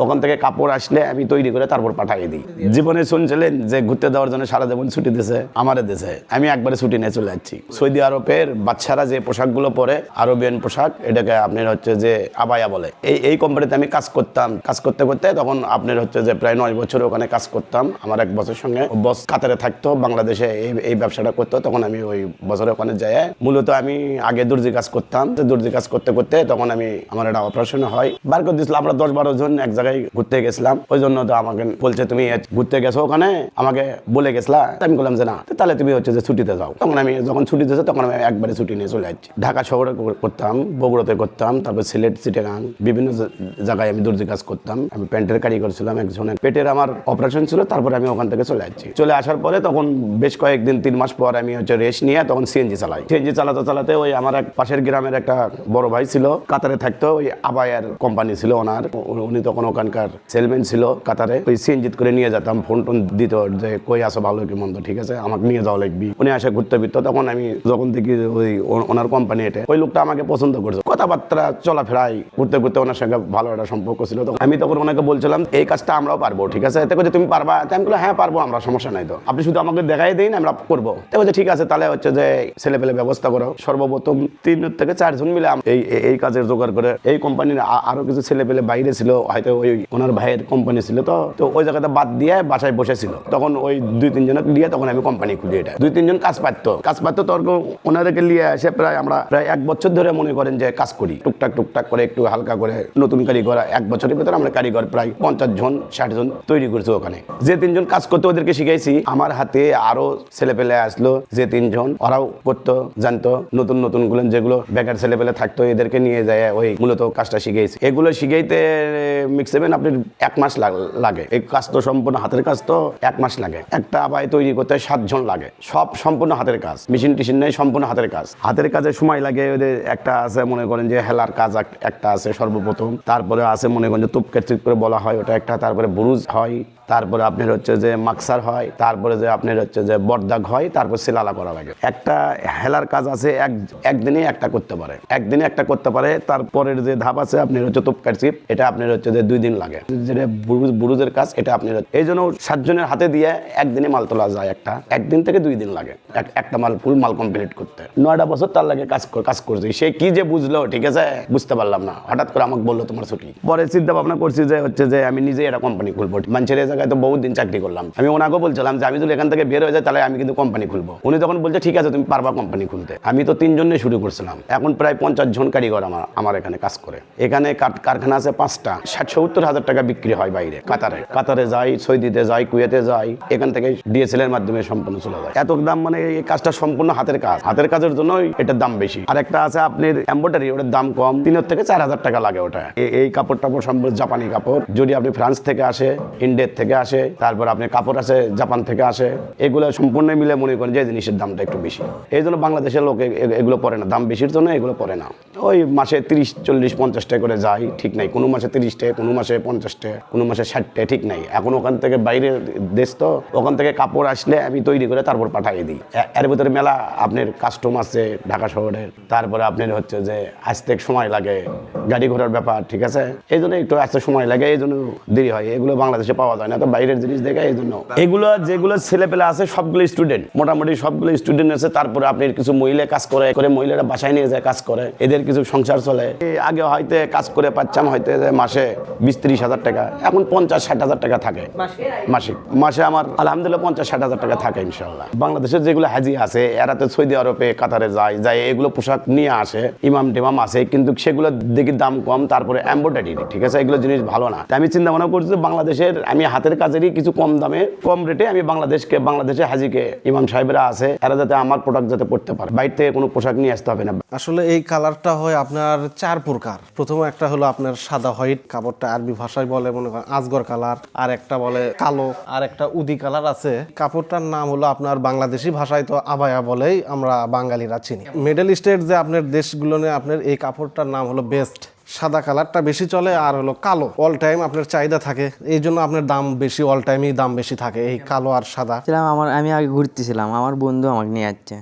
ওখান থেকে কাপড় আসলে আমি তৈরি করে তারপর পাঠিয়ে দিই। জীবনে শুনছিলেন যে ঘুরতে দেওয়ার জন্য সারা জীবন ছুটি দিয়েছে আমাদের দেশে, আমি একবারে ছুটি নিয়ে চলে যাচ্ছি। সৌদি আরবের বাচ্চারা যে পোশাকগুলো পরে, আরবিয়ান পোশাক, এটাকে আপনার হচ্ছে যে আবায়া বলে। এই কোম্পানিতে আমি কাজ করতাম। কাজ করতে করতে তখন আপনার হচ্ছে যে প্রায় 9 বছর ওখানে কাজ করতাম। আমার এক বছর সঙ্গে বস কাতারে থাকতো, বাংলাদেশে এই ব্যবসাটা করতো। তখন আমি ওই বছরে ওখানে যাই। মূলত আমি আগে দর্জি কাজ করতাম। দর্জি কাজ করতে করতে তখন আমার একটা অপারেশন হয়, বার করে দিয়েছিল। আমরা 10-12 জন এক জায়গায় ঘুরতে গেছিলাম। ওই জন্য তো আমাকে বলছে তুমি ঘুরতে গেছো ওখানে, আমাকে বলে গেছিলা। আমি বললাম যে না, তাহলে তুমি হচ্ছে যে ছুটিতে যাও। তখন আমি যখন ছুটি দিয়েছে তখন আমি একবারে ছুটি নিয়ে চলে যাচ্ছি। ঢাকা শহরে করতাম, বগুড়াতে করতাম, তারপর সিলেট, চিটাগাং, বিভিন্ন জায়গায় আমি দর্জি কাজ করতাম। আমি প্যান্টের কারিগর ছিলাম। একজনের পেটের আমার অপারেশন ছিল, তারপরে আমি ওখান থেকে চলে যাচ্ছি। চলে আসার পরে তখন বেশ কয়েকদিন 3 মাস পর আমি হচ্ছে রেস্ট নিয়ে তখন সিএনজি চালাই। সিএনজি চালাতে চালাতে ওই আমার এক পাশের গ্রামের একটা বড় ভাই ছিল, কাতারে থাকতো। ওই আবায়ার কোম্পানি ছিল ওনার, উনি তখন ওখানকার সেলম্যান ছিল কাতারে। ওই সিএনজি করে নিয়ে যেতাম, ফোন টোন দিত যে কই আসো, ভালো কি মন্দ, ঠিক আছে আমাকে নিয়ে যাওয়া লাগবি। উনি আসে ঘুরতে ফিরতো। তখন আমি যখন দেখি ওই ওনার কোম্পানি এটা, ওই লোকটা আমাকে পছন্দ করছে। কথাবার্তা চলাফেরাই ঘুরতে ঘুরতে ওনার সঙ্গে ভালো একটা সম্পর্ক ছিল। তখন আমি তখন ওনাকে বলছিলাম এই কাজটা আমরাও পারবো, ঠিক আছে? এতে তুমি পারবা? আমি বললাম হ্যাঁ পারবো আমরা, সমস্যা নাই, তো আপনি শুধু আমাকে দেখাই দিন, আমরা করবো। তো বলছে ঠিক আছে, তাহলে হচ্ছে যে ছেলে পেলে ব্যবস্থা করো। সর্বপ্রথম 3 থেকে 4 জন মিলে এই কাজের জোগাড় করে। এই কোম্পানির আরো কিছু ছেলে পেলে বাইরে ছিল, হয়তো ওই ওনার ভাইয়ের কোম্পানি ছিল। তো ওই জায়গাতে বাদ দিয়ে বাসায় বসেছিল। তখন ওই 2-3 জনকে দিয়ে তখন আমি কোম্পানি খুলি। এটা 2-3 জন কাজ পাইতো তর্ক ওনাদেরকে নিয়ে এসে প্রায় আমরা 1 বছর ধরে মনে করেন যে কাজ করি, টুকটাক করে একটু হালকা করে। নতুন কারিগর 1 বছরের ভিতরে আমরা কারিগর প্রায় 50 জন 60 জন তৈরি করছি ওখানে। যে 3 জন কাজ করতে ওদেরকে শিখাইছি। আমার হাতে আরো ছেলে পেলে আসলো, যে 3 জন, ওরাও করতো, জানতো। নতুন গুলো যেগুলো বেকার ছেলে পেলে থাকতো, এদেরকে নিয়ে যায় ওই মূলত কাজটা শিখাইছি। এগুলো শিখাইতে ম্যাক্সিমাম আপনার 1 মাস লাগে। এই কাজ তো সম্পূর্ণ হাতের কাজ, তো 1 মাস লাগে। একটা আবাই তৈরি করতে 7 জন লাগে, সব সম্পূর্ণ হাতের কাজ, মেশিন টিশিন নেই, সম্পূর্ণ হাতের কাজ। হাতের কাজে সময় লাগে। ওদের একটা আছে মনে করেন যে হেলার কাজ একটা আছে সর্বপ্রথম, তারপরে আছে মনে করেন যে তুপকের চিপ করে বলা হয় ওটা একটা, তারপরে বুরুজ হয়, তারপরে আপনার হচ্ছে যে মাকসার হয়, তারপরে যে আপনার হচ্ছে যে বর্দাগ হয়, তারপর সেলালা করা লাগে। একটা হেলার কাজ আছে একদিনে একটা করতে পারে, তারপরের যে ধাপ আছে আপনার হচ্ছে তুপকার চিপ, এটা আপনার হচ্ছে যে 2 দিন লাগে। যেটা বুরুজের কাজ, এটা আপনার এই জন্য 7 জনের হাতে দিয়ে একদিনে মাল তোলা যায়। একদিন থেকে 2 দিন লাগে একটা ফুল মাল কমপ্লিট করতে। 9টা বছর তার লাগে কাজ করছে। সে কি যে বুঝলো, ঠিক আছে, বুঝতে পারলাম না। হঠাৎ করে আমাকে বললো তোমার ছুটি। পরে চিন্তা ভাবনা করছি যে হচ্ছে যে আমি নিজে একটা কোম্পানি খুলবো। মানুষের এই জায়গায় তো বহুত দিন চাকরি করলাম। আমি ওনাকে বলছিলাম যে আমি যদি এখান থেকে বের হয়ে যাই তাহলে আমি কিন্তু কোম্পানি খুলবো। উনি তখন বলছে ঠিক আছে তুমি পারবা কোম্পানি খুলতে। আমি তো 3 জনে শুরু করছিলাম। এখন প্রায় 50 জন কারিগর আমার এখানে কাজ করে। এখানে কারখানা আছে 5টা। 60-70 হাজার টাকা বিক্রি হয় বাইরে, কাতারে যাই, সৌদিতে যাই, কুয়েতে যাই। এখান থেকে ডিএসএল এর মাধ্যমে সম্পূর্ণ চলে যায়। এত দাম, মানে এই কাজটা সম্পূর্ণ হাতের কাজ। হাতের কাজের জন্য এটার দাম বেশি। আর একটা আছে আপনার এমব্রয়ডারি, ওটার দাম কম, 3 থেকে 4 হাজার টাকা লাগে ওটা। এই কাপড় সম্পূর্ণ জাপানি কাপড়। যদি আপনি ফ্রান্স থেকে আসে, ইন্ডিয়া থেকে আসে, তারপর আপনি কাপড় আছে জাপান থেকে আসে, এগুলো সম্পূর্ণ মিলে মনে করেন যে জিনিসের দামটা একটু বেশি। এই জন্য বাংলাদেশের লোক এগুলো পরে না, দাম বেশির জন্য এগুলো পরে না। ওই মাসে 30-40-50 টাকা করে যায়, ঠিক নাই। কোনো মাসে 30 টাকা, কোনো মাসে 50 টাকা, কোনো মাসে 60 টাকা, ঠিক নাই। এখন ওখান থেকে বাইরের দেশ, তো ওখান থেকে কাপড় আসলে আমি তৈরি করে তারপর পাঠিয়ে দিই। এর ভিতরে মেলা আপনার কাস্টম আছে ঢাকা শহরের। তারপরে আপনার হচ্ছে যে আসতে সময় লাগে, গাড়ি ঘোড়ার ব্যাপার, ঠিক আছে। এই জন্য একটু আসতে সময় লাগে, এই জন্য দেরি হয়। এগুলো বাংলাদেশে পাওয়া যায় না, তো বাইরের জিনিস দেখে এই জন্য। এগুলো যেগুলো ছেলে পেলে আছে সবগুলো স্টুডেন্ট, মোটামুটি সবগুলো স্টুডেন্ট আছে। তারপরে আপনার কিছু মহিলা কাজ করে, মহিলারা বাসায় নিয়ে যায় কাজ করে, এদের কিছু সংসার চলে। আগে হয়তো কাজ করে পাচ্ছাম হয়তো মাসে 20-30 হাজার টাকা, এখন 50-60 হাজার টাকা থাকে মাসে। আমার আলহামদুলিল্লাহ 50-60 হাজার টাকা থাকে ইনশাল্লাহ। বাংলাদেশের যেগুলো হাজি আছে এরা তো সৌদি আরবে, কাতারে যায় এগুলো পোশাক নিয়ে আসে, ইমাম টিমাম আছে, কিন্তু সেগুলো দেখি দাম কম। তারপরে এমব্রয়ডারি, ঠিক আছে, এগুলো জিনিস ভালো না। আমি চিন্তা ভাবনা করছি বাংলাদেশের আমি হাতের কাজেরই কিছু কম দামে, কম রেটে আমি বাংলাদেশে হাজিকে ইমাম সাহেবরা আছে, এরা যাতে আমার প্রোডাক্ট যাতে পড়তে পারে, বাইরে থেকে কোনো পোশাক নিয়ে আসতে হবে না। আসলে এই কালারটা হয় আপনার 4 প্রকার। প্রথমে একটা হলো আপনার সাদা হোয়াইট, কাপড়টা আরবি ভাষায় বলে মনে করেন আজগর কালার, আর একটা বলে কালো, আর একটা উদি কালার আছে। কাপড়টার নাম হলো আপনার বাংলাদেশি ভাষায় তো আবায়া বলেই আমরা বাঙালিরা চিনি। মিডল ইস্টের যে আপনার দেশগুলো নিয়ে আপনার এই কাপড়টার নাম হলো বেস্ট। সাদা কালারটা বেশি চলে আর হলো কালো অল টাইম আপনার চাহিদা থাকে, এই জন্য আপনার দাম বেশি, অল টাইমই দাম বেশি থাকে এই কালো আর সাদা। আমি আগে ঘুরতেছিলাম, আমার বন্ধু আমাকে নিয়ে যাচ্ছে,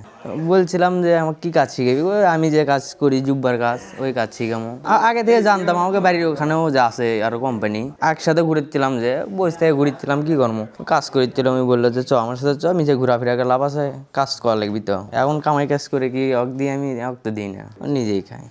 বলছিলাম যে আমাকে কি কাজ শিখাবি, ওই আমি যে কাজ করি জুব্বার কাজ, ওই কাজ শিখামো। আগে থেকে জানতাম, আমাকে বাড়ির ওখানেও যে আছে আরো কোম্পানি, একসাথে ঘুরেছিলাম, যে বসে থেকে ঘুরেছিলাম কি করবো, কাজ করেছিলাম। আমি বললো যে চ আমার সাথে চ, আমি যে ঘোরাফেরা লাভ আছে, কাজ করা লাগবি তো। এখন কামাই কাজ করে কি অক দিয়ে আমি অক তো দিই না, নিজেই খাই।